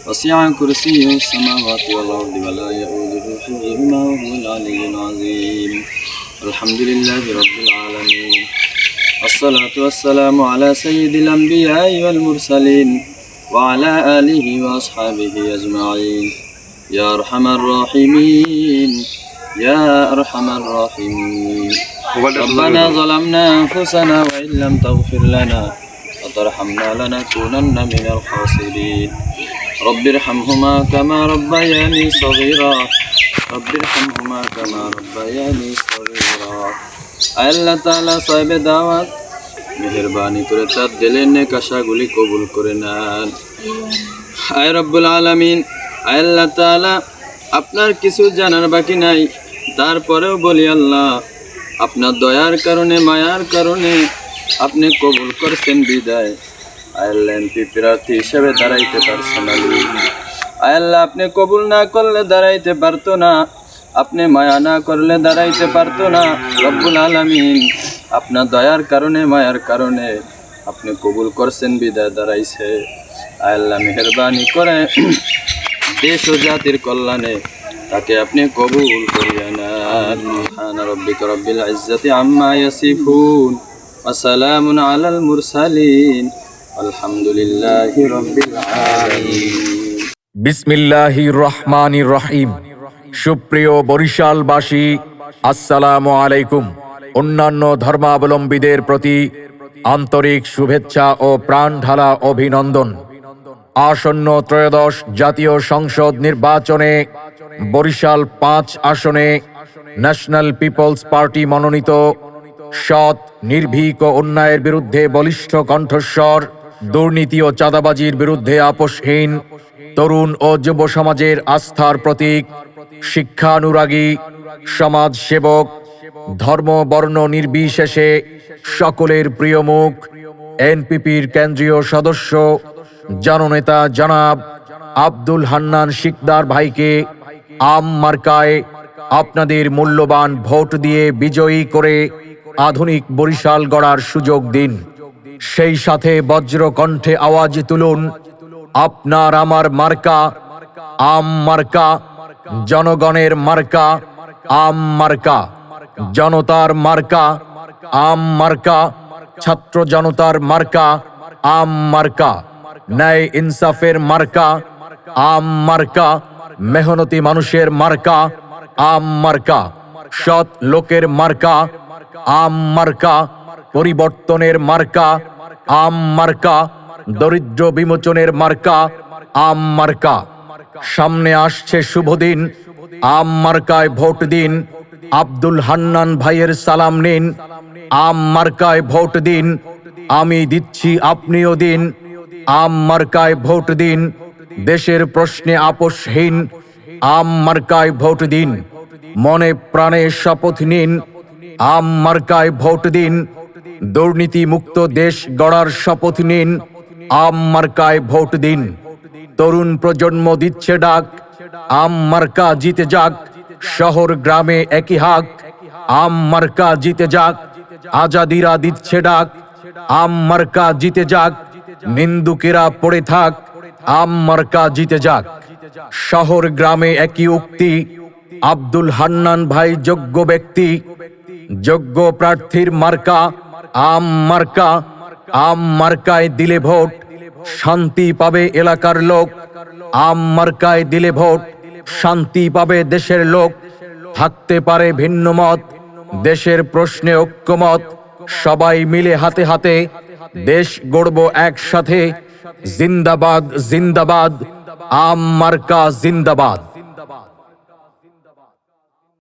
وسع كرسيه السماوات والأرض ولا يؤوده حفظهما وهو العلي العظيم. الحمد لله رب العالمين، الصلاة والسلام على سيد الأنبياء والمرسلين وعلى آله وأصحابه أجمعين. يا أرحم الراحمين يا أرحم الراحمين. ربنا ظلمنا أنفسنا وإن لم تغفر لنا وترحمنا لنكونن من الخاسرين. رب ارحمهما كما ربياني صغيرا رب ارحمهما كما ربياني صغيرا. আল্লাহ তাআলা সাহেবে দাওয়াত মেহেরবানি করে তার দিলের নেক আশাগুলি কবুল করে নেন। আয় রব্বুল আলামিন, আল্লাহ তাআলা আপনার কিছু জানার বাকি নাই, তারপরেও বলি আল্লাহ আপনার দয়ার কারণে মায়ার কারণে আপনি কবুল করছেন বিদায় আল্লাহ এমপি প্রার্থী হিসেবে দাঁড়াইতে পারছেন। আল্লাহ আপনি কবুল না করলে দাঁড়াইতে পারতো না, আপনি মায়া না করলে দাঁড়াইতে পারতো না। রব্বুল আলামিন আপনার দয়ার কারণে মায়ার কারণে আপনি কবুল করছেন বিদায় দাঁড়াইছে। আল্লাহ মেহেরবানি করে দেশ ও জাতির কল্যাণে তাকে আপনি কবুল করিয়া নেন। সুবহানা রাব্বিকা রাব্বিল ইজ্জাতি আম্মা ইয়াসিফুন ওয়া সালামুন আলাল মুরসালিন আলহামদুলিল্লাহি রাব্বিল আলামিন। বিসমিল্লাহির রহমানির রহিম। সুপ্রিয় বরিশালবাসী, আসসালামু আলাইকুম। অন্যান্য ধর্মাবলম্বীদের প্রতি আন্তরিক শুভেচ্ছা ও প্রাণঢালা অভিনন্দন। আসন্ন ত্রয়োদশ জাতীয় সংসদ নির্বাচনে বরিশাল ৫ আসনে ন্যাশনাল পিপলস পার্টি মনোনীত সৎ, নির্ভীক ও অন্যায়ের বিরুদ্ধে বলিষ্ঠ কণ্ঠস্বর, দুর্নীতি ও চাঁদাবাজির বিরুদ্ধে আপোষহীন, তরুণ ও যুব সমাজের আস্থার প্রতীক, শিক্ষানুরাগী, সমাজ সেবক, ধর্ম বর্ণ নির্বিশেষে সকলের প্রিয় মুখ, এনপিপির কেন্দ্রীয় সদস্য জননেতা জনাব আব্দুল হান্নান শিকদার ভাইকে আম মার্কায় আপনাদের মূল্যবান ভোট দিয়ে বিজয়ী করে আধুনিক বরিশাল গড়ার সুযোগ দিন। সেই সাথে বজ্র কণ্ঠে আওয়াজ তুলুন, আপনার আমার মার্কা আম মার্কা, জনগণের মার্কা আম মার্কা, জনতার মার্কা আম মার্কা, ছাত্র জনতার মার্কা আম মার্কা, ন্যায় ইনসাফের মার্কা আম মার্কা, মেহনতি মানুষের মার্কা আম মার্কা, সৎ লোকের মার্কা আম মার্কা, পরিবর্তনের মার্কা আম মার্কা, দরিদ্র বিমোচনের মার্কা আম মার্কা। সামনে আসছে শুভদিন, আম মার্কায় ভোট দিন। আব্দুল হান্নান ভাইয়ের সালাম নিন, আম মার্কায় ভোট দিন। আমি দিচ্ছি, আপনিও দিন, আম মার্কায় ভোট দিন। দেশের প্রশ্নে আপোষহীন, আম মার্কায় ভোট দিন। মনে প্রাণে শপথ নিন, আম মার্কায় ভোট দিন। দুর্নীতি মুক্ত দেশ গড়ার শপথ নিন, আম মার্কায় ভোট দিন। তরুণ প্রজন্ম দিচ্ছে ডাক, আম মার্কা জিতে যাক। শহর গ্রামে একই হাক, আম মার্কা জিতে যাক। আজাদিরা দিচ্ছে ডাক, আম মার্কা জিতে যাক। নিন্দুকেরা পড়ে থাক, আম মার্কা জিতে যাক। শহর গ্রামে একই উক্তি, আব্দুল হান্নান ভাই যোগ্য ব্যক্তি। যোগ্য প্রার্থীর মার্কা আম মার্কা। আম মার্কায় দিলে ভোট, শান্তি পাবে এলাকার লোক। আম মার্কায় দিলে ভোট, শান্তি পাবে দেশের লোক। থাকতে পারে ভিন্ন মত, দেশের প্রশ্নে ঐক্যমত। সবাই মিলে হাতে হাতে দেশ গড়ব একসাথে। জিন্দাবাদ জিন্দাবাদ, আম মার্কা জিন্দাবাদ।